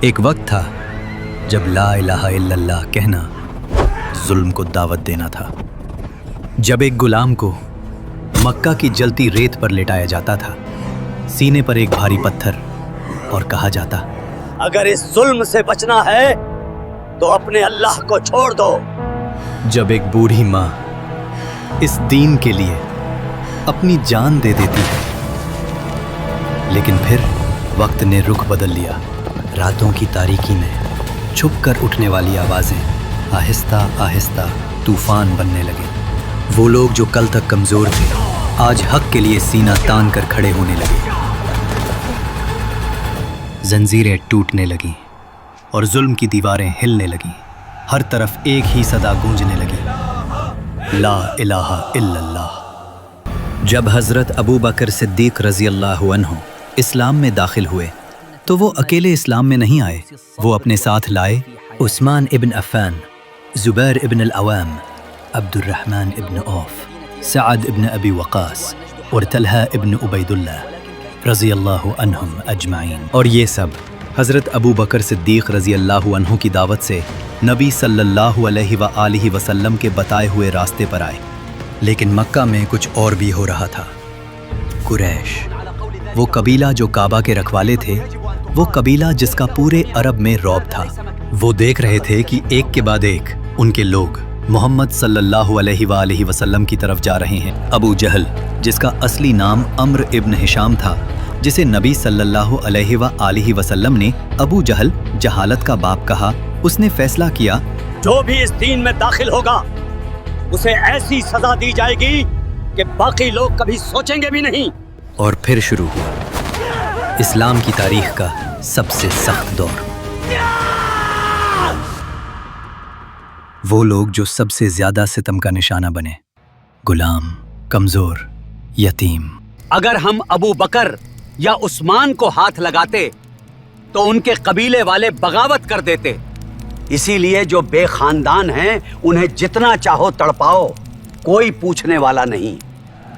ایک وقت تھا جب لا الہ الا اللہ کہنا ظلم کو دعوت دینا تھا، جب ایک غلام کو مکہ کی جلتی ریت پر لٹایا جاتا تھا، سینے پر ایک بھاری پتھر، اور کہا جاتا اگر اس ظلم سے بچنا ہے تو اپنے اللہ کو چھوڑ دو۔ جب ایک بوڑھی ماں اس دین کے لیے اپنی جان دے دیتی ہے، لیکن پھر وقت نے رخ بدل لیا۔ راتوں کی تاریکی میں چھپ کر اٹھنے والی آوازیں آہستہ آہستہ طوفان بننے لگے۔ وہ لوگ جو کل تک کمزور تھے آج حق کے لیے سینہ تان کر کھڑے ہونے لگے۔ زنجیریں ٹوٹنے لگیں اور ظلم کی دیواریں ہلنے لگیں۔ ہر طرف ایک ہی صدا گونجنے لگی، لا الہ الا اللہ۔ جب حضرت ابو بکر صدیق رضی اللہ عنہ اسلام میں داخل ہوئے تو وہ اکیلے اسلام میں نہیں آئے، وہ اپنے ساتھ لائے عثمان ابن عفان، زبیر ابن العوام، عبد الرحمن ابن عوف، سعد ابن ابی وقاص اور طلحہ ابن عبید اللہ رضی اللہ عنہم اجمعین۔ اور یہ سب حضرت ابو بکر صدیق رضی اللہ عنہ کی دعوت سے نبی صلی اللہ علیہ وآلہ وسلم کے بتائے ہوئے راستے پر آئے۔ لیکن مکہ میں کچھ اور بھی ہو رہا تھا۔ قریش، وہ قبیلہ جو کعبہ کے رکھوالے تھے، وہ قبیلہ جس کا پورے عرب میں رعب تھا، وہ دیکھ رہے تھے کہ ایک کے بعد ایک ان کے لوگ محمد صلی اللہ علیہ وآلہ وسلم کی طرف جا رہے ہیں۔ ابو جہل، جس کا اصلی نام عمر ابن ہشام تھا، جسے نبی صلی اللہ علیہ وآلہ وسلم نے ابو جہل جہالت کا باپ کہا، اس نے فیصلہ کیا جو بھی اس دین میں داخل ہوگا اسے ایسی سزا دی جائے گی کہ باقی لوگ کبھی سوچیں گے بھی نہیں۔ اور پھر شروع ہوا اسلام کی تاریخ کا سب سے سخت دور۔ وہ لوگ جو سب سے زیادہ ستم کا نشانہ بنے، غلام، کمزور، یتیم۔ اگر ہم ابو بکر یا عثمان کو ہاتھ لگاتے تو ان کے قبیلے والے بغاوت کر دیتے، اسی لیے جو بے خاندان ہیں انہیں جتنا چاہو تڑپاؤ، کوئی پوچھنے والا نہیں۔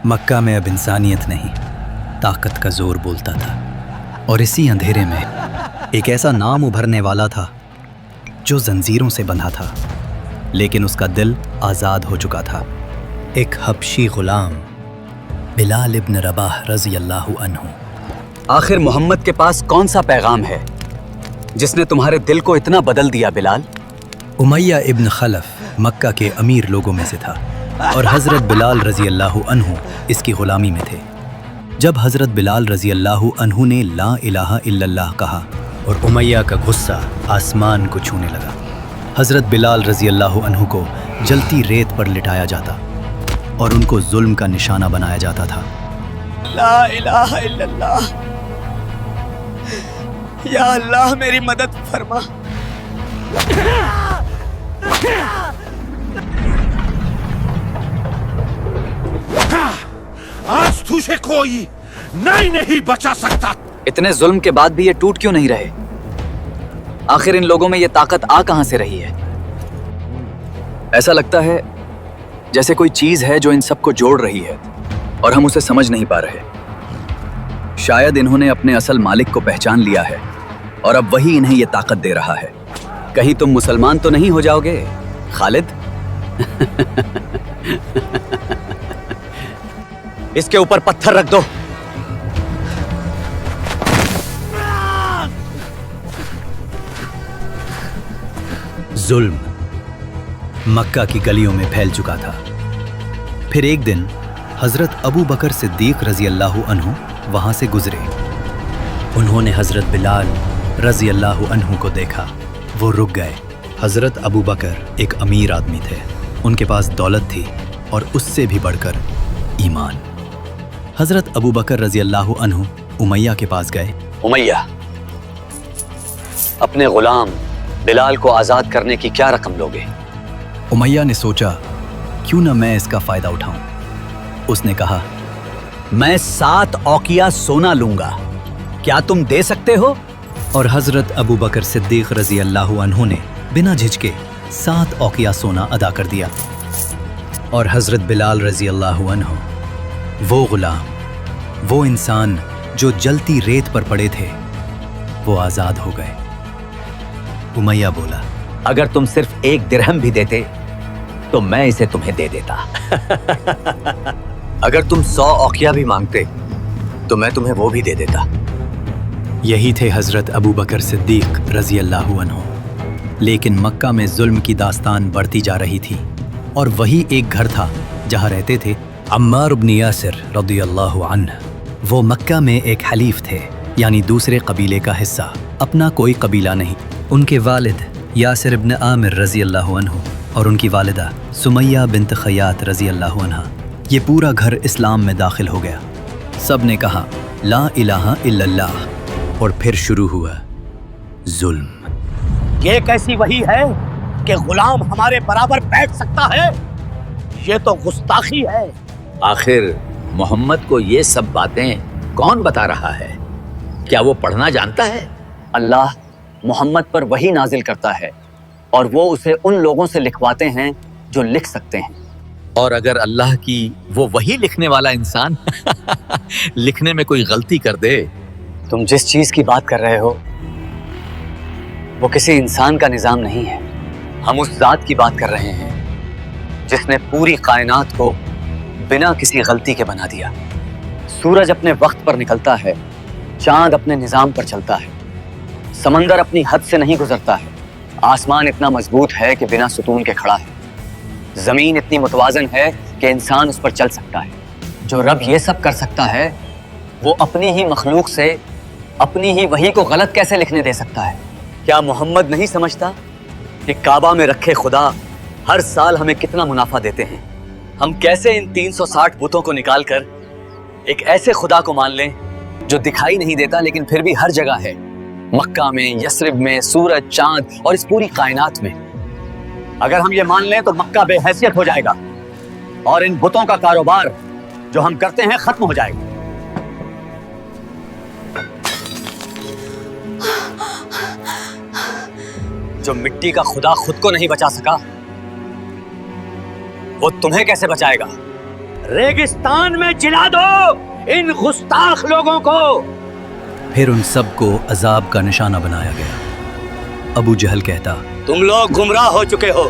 مکہ میں اب انسانیت نہیں، طاقت کا زور بولتا تھا، اور اسی اندھیرے میں ایک ایسا نام ابھرنے والا تھا جو زنجیروں سے بندھا تھا، لیکن اس کا دل آزاد ہو چکا تھا۔ ایک حبشی غلام، بلال ابن رباح رضی اللہ عنہ۔ آخر محمد کے پاس کون سا پیغام ہے جس نے تمہارے دل کو اتنا بدل دیا بلال؟ امیہ ابن خلف مکہ کے امیر لوگوں میں سے تھا، اور حضرت بلال رضی اللہ عنہ اس کی غلامی میں تھے۔ جب حضرت بلال رضی اللہ عنہ نے لا الہ الا اللہ کہا اور امیہ کا غصہ آسمان کو چھونے لگا، حضرت بلال رضی اللہ عنہ کو جلتی ریت پر لٹایا جاتا اور ان کو ظلم کا نشانہ بنایا جاتا تھا۔ لا الہ الا اللہ، یا اللہ میری مدد فرما۔ آج تجھے کوئی نہیں بچا سکتا۔ اتنے ظلم کے بعد بھی یہ ٹوٹ کیوں نہیں رہے؟ آخر ان لوگوں میں یہ طاقت آ کہاں سے رہی ہے؟ ایسا لگتا ہے جیسے کوئی چیز ہے جو ان سب کو جوڑ رہی ہے اور ہم اسے سمجھ نہیں پا رہے۔ شاید انہوں نے اپنے اصل مالک کو پہچان لیا ہے اور اب وہی انہیں یہ طاقت دے رہا ہے۔ کہیں تم مسلمان تو نہیں ہو جاؤ گے خالد؟ اس کے اوپر پتھر رکھ دو۔ ظلم مکہ کی گلیوں میں پھیل چکا تھا۔ پھر ایک دن حضرت ابو بکر صدیق رضی اللہ عنہ وہاں سے گزرے۔ انہوں نے حضرت بلال رضی اللہ عنہ کو دیکھا، وہ رک گئے۔ حضرت ابو بکر ایک امیر آدمی تھے، ان کے پاس دولت تھی اور اس سے بھی بڑھ کر ایمان۔ حضرت ابو بکر رضی اللہ عنہ امیہ کے پاس گئے۔ امیہ، اپنے غلام بلال کو آزاد کرنے کی کیا رقم لوگے؟ امیہ نے سوچا کیوں نہ میں اس کا فائدہ اٹھاؤں۔ اس نے کہا میں 7 اوقیہ سونا لوں گا، کیا تم دے سکتے ہو؟ اور حضرت ابو بکر صدیق رضی اللہ عنہ نے بنا جھجکے 7 اوقیہ سونا ادا کر دیا، اور حضرت بلال رضی اللہ عنہ، وہ غلام، وہ انسان جو جلتی ریت پر پڑے تھے، وہ آزاد ہو گئے۔ उमैया बोला, अगर तुम सिर्फ 1 दिरहम भी देते तो मैं इसे तुम्हें दे देता। अगर तुम 100 औकिया भी मांगते तो मैं तुम्हें वो भी दे देता। यही थे हजरत अबू बकर सिद्दीक रजी अल्लाहु अन्हु। लेकिन मक्का में जुल्म की दास्तान बढ़ती जा रही थी और वही एक घर था जहां रहते थे अम्मार इब्न यासिर रदी अल्लाहु अन्हु। वो मक्का में एक हलीफ थे, यानी दूसरे कबीले का हिस्सा, अपना कोई कबीला नहीं। उनके वालिद यासिर इब्न आमिर रजी अल्लाहु अन्हु और उनकी वालिदा सुमैया बिन्त खयात रजी अल्लाहु अन्हा, ये पूरा घर इस्लाम में दाखिल हो गया। सब ने कहा ला इलाहा इल्लल्लाह और फिर शुरू हुआ जुल्म। ये कैसी वही है कि गुलाम हमारे बराबर बैठ सकता है? ये तो गुस्ताखी है। आखिर मोहम्मद को ये सब बातें कौन बता रहा है? क्या वो पढ़ना जानता है? अल्लाह मोहम्मद पर वही नाजिल करता है और वो उसे उन लोगों से लिखवाते हैं जो लिख सकते हैं। और अगर अल्लाह की वो वही लिखने वाला इंसान लिखने में कोई गलती कर दे? तुम जिस चीज की बात कर रहे हो वो किसी इंसान का निजाम नहीं है। हम उस जात की बात कर रहे हैं जिसने पूरी कायनात को बिना किसी गलती के बना दिया। सूरज अपने वक्त पर निकलता है, चांद अपने निजाम पर चलता है, समंदर अपनी हद से नहीं गुजरता है, आसमान इतना मजबूत है कि बिना सुतून के खड़ा है, जमीन इतनी मुतवाजन है कि इंसान उस पर चल सकता है। जो रब ये सब कर सकता है वो अपनी ही मखलूक से अपनी ही वही को गलत कैसे लिखने दे सकता है? क्या मोहम्मद नहीं समझता कि काबा में रखे खुदा हर साल हमें कितना मुनाफा देते हैं? हम कैसे इन 360 बुतों को निकालकर एक ऐसे खुदा को मान लें जो दिखाई नहीं देता लेकिन फिर भी हर जगह है, मक्का में, यस्रिब में, सूरज, चांद और इस पूरी कायनात में। अगर हम ये मान लें तो मक्का बेहैसियत हो जाएगा और इन बुतों का कारोबार जो हम करते हैं खत्म हो जाएगा। जो मिट्टी का खुदा खुद को नहीं बचा सका वो तुम्हें कैसे बचाएगा? रेगिस्तान में जिला दो इन गुस्ताख लोगों को। फिर उन सब को अजाब का निशाना बनाया गया। अबू जहल कहता, तुम लोग गुमराह हो चुके हो।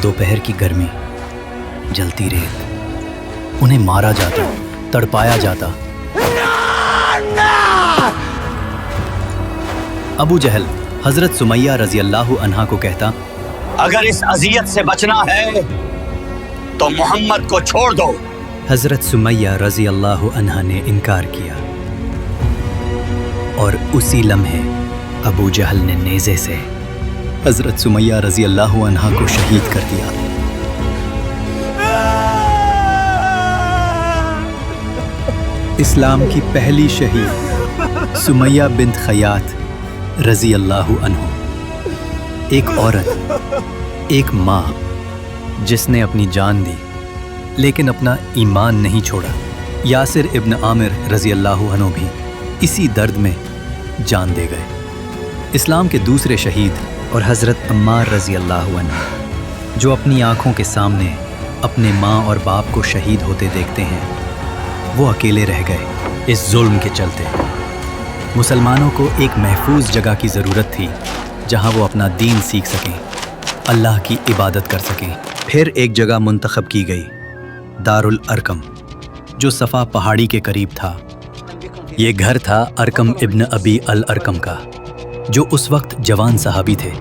दोपहर की गर्मी, जलती रेत, उन्हें मारा जाता, तड़पाया जाता। अबू जहल हजरत सुमैया रजी अल्लाहु अन्हा को कहता, अगर इस अजियत से बचना है तो मोहम्मद को छोड़ दो। हजरत सुमैया रजी अल्लाहु अन्हा ने इनकार किया और उसी लम्हे अबू जहल ने नेज़े से हजरत सुमैया रजी अल्लाहु अन्हा को शहीद कर दिया। इस्लाम की पहली शहीद सुमैया बिन्त खयात रजी अल्लाहु अन्हु, एक औरत, एक माँ जिसने अपनी जान दी लेकिन अपना ईमान नहीं छोड़ा। यासिर इब्न आमिर रजी अल्लाहु अन्हु भी इसी दर्द में जान दे गए। इस्लाम के दूसरे शहीद और हज़रत अम्मार रजी अल्लाहु अन्हु, जो अपनी आँखों के सामने अपने माँ और बाप को शहीद होते देखते हैं, वो अकेले रह गए इस जुल्म के चलते। मुसलमानों को एक महफूज जगह की ज़रूरत थी जहां वो अपना दीन सीख सकें, अल्लाह की इबादत कर सकें। फिर एक जगह मुंतखब की गई, दारुल अरकम, जो सफ़ा पहाड़ी के करीब था। ये घर था अरकम इब्न अबी अल अरकम का, जो उस वक्त जवान सहाबी थे।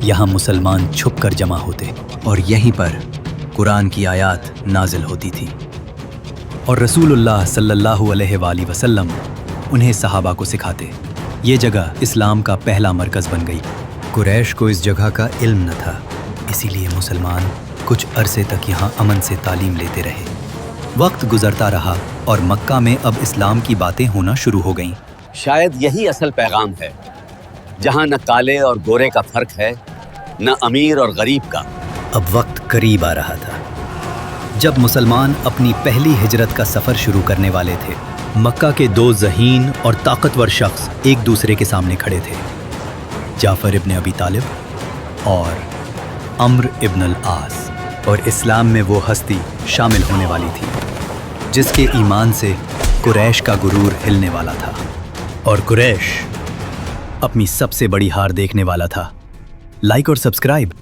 यहाँ मुसलमान छुप कर जमा होते और यहीं पर कुरान की आयात नाजिल होती थी और रसूलुल्लाह सल्लल्लाहु अलैहि वसल्लम उन्हें सहाबा को सिखाते। ये जगह इस्लाम का पहला मरकज़ बन गई। कुरैश को इस जगह का इल्म न था, इसीलिए मुसलमान कुछ अरसे तक यहाँ अमन से तालीम लेते रहे। वक्त गुजरता रहा और मक्का में अब इस्लाम की बातें होना शुरू हो गईं। शायद यही असल पैगाम है, जहां न काले और गोरे का फर्क है, न अमीर और गरीब का। अब वक्त करीब आ रहा था जब मुसलमान अपनी पहली हिजरत का सफ़र शुरू करने वाले थे। मक्का के 2 ज़हीन और ताकतवर शख्स एक दूसरे के सामने खड़े थे, जाफ़र इब्न अबी तालिब और अम्र इब्न अल आस। और इस्लाम में वो हस्ती शामिल होने वाली थी जिसके ईमान से कुरैश का गुरूर हिलने वाला था और कुरैश अपनी सबसे बड़ी हार देखने वाला था। लाइक और सब्सक्राइब।